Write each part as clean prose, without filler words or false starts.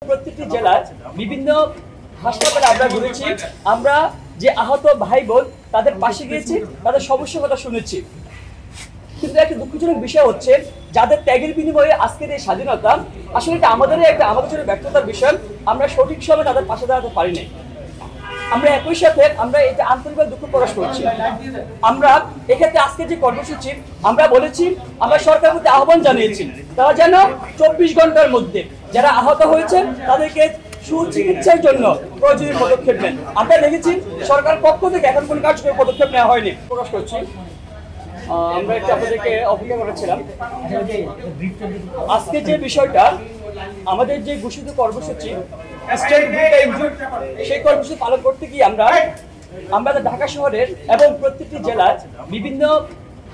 প্রত্যেকটি জেলার বিভিন্ন হাসপাতালে আমরা ঘুরেছি, আমরা যে আহত ভাই বোন তাদের পাশে গিয়েছি, তাদের সমস্যার কথা শুনেছি। কিন্তু একটা দুঃখজনক বিষয় হচ্ছে, যাদের ত্যাগের বিনিময়ে আজকের এই স্বাধীনতা, আসলে এটা আমাদের জন্য ব্যর্থতার বিষয়। আমরা সঠিক সময়ে তাদের পাশে দাঁড়াতে পারি নাই। আমরা একই সাথে আমরা এটা আন্তরিকভাবে দুঃখ প্রকাশ করছি। আমরা এক্ষেত্রে আজকে যে কর্মসূচি আমরা বলেছি, আমরা সরকারের প্রতি আহ্বান জানিয়েছি, তারা যেন 24 ঘন্টার মধ্যে যারা আহত হয়েছেন তাদেরকে সুচিকিৎসার জন্য প্রয়োজনীয় পদক্ষেপ নেন। আমরা দেখেছি সরকার পক্ষ থেকে এখন কোনো কার্যকরী পদক্ষেপ নেওয়া হয়নি। প্রকাশ করছি, আমরা একটু আপনাদেরকে অপেক্ষা করেছিলাম। আজকে যে বিষয়টা, আমাদের যে ঘোষিত কর্মসূচি সেই কর্মসূচি পালন করতে গিয়ে আমরা ঢাকা শহরের এবং প্রত্যেকটি জেলার বিভিন্ন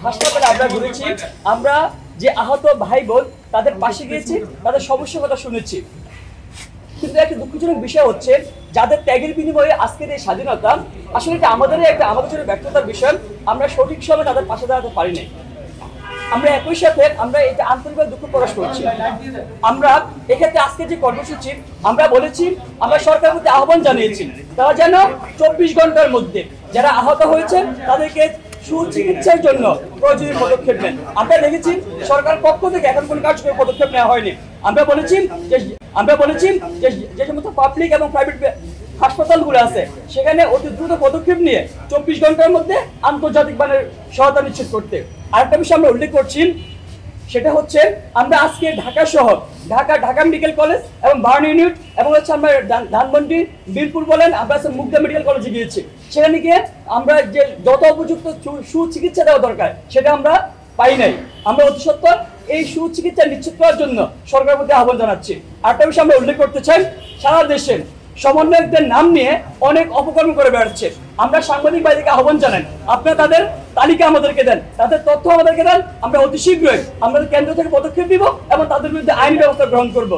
হাসপাতালে আমরা ঘুরেছি, আমরা যে আহত ভাই বোন তাদের পাশে গিয়েছি, তাদের সমস্যার কথা শুনেছি। কিন্তু একটা দুঃখজনক বিষয় হচ্ছে, যাদের ত্যাগের বিনিময়ে আজকের এই স্বাধীনতা, আসলে এটা আমাদের জন্য ব্যর্থতার বিষয়। আমরা সঠিক সময়ে তাদের পাশে দাঁড়াতে পারি নাই। আমরা একই সাথে আমরা এটা আন্তরিকভাবে দুঃখ প্রকাশ করছি। আমরা এক্ষেত্রে আজকে যে কর্মসূচি আমরা বলেছি, আমরা সরকারের প্রতি আহ্বান জানিয়েছি, তারা যেন 24 ঘন্টার মধ্যে যারা আহত হয়েছেন তাদেরকে সুচিকিৎসার জন্য প্রয়োজনীয় পদক্ষেপ নেন। আমরা দেখেছি সরকার পক্ষ থেকে এখন কোনো কার্যকরী পদক্ষেপ নেওয়া হয়নি। আমরা বলেছি যে সমস্ত পাবলিক এবং প্রাইভেট হাসপাতালগুলো আছে সেখানে অতি দ্রুত পদক্ষেপ নিয়ে 24 ঘন্টার মধ্যে আন্তর্জাতিক মানের সহায়তা নিশ্চিত করতে। আরেকটা বিষয় আমরা উল্লেখ করছি, সেটা হচ্ছে আমরা আজকে ঢাকা শহর, ঢাকা মেডিকেল কলেজ এবং বার্ন ইউনিট এবং আমরা ধানমন্ডি, বীরপুর বলেন, আমরা মুগদা মেডিকেল কলেজে গিয়েছি। সেখানে গিয়ে আমরা যে যত উপযুক্ত সুচিকিৎসা দেওয়া দরকার সেটা আমরা পাই নাই। আমরা অতি সত্বর এই সুচিকিৎসা নিশ্চিত করার জন্য সরকারের প্রতি আহ্বান জানাচ্ছি। আরেকটা বিষয় আমরা উল্লেখ করতে চাই, সারা দেশে সমন্বয়কদের নাম নিয়ে অনেক অপকর্ম করে বেড়াচ্ছে। আমরা সাংবাদিক ভাইদেরকে আহ্বান জানাই, আপনারা তাদের তালিকা আমাদেরকে দেন, তাদের তথ্য আমাদেরকে দেন। আমরা অতি শীঘ্রই আমাদের কেন্দ্র থেকে পদক্ষেপ নিব এবং তাদের বিরুদ্ধে আইনি ব্যবস্থা গ্রহণ করব।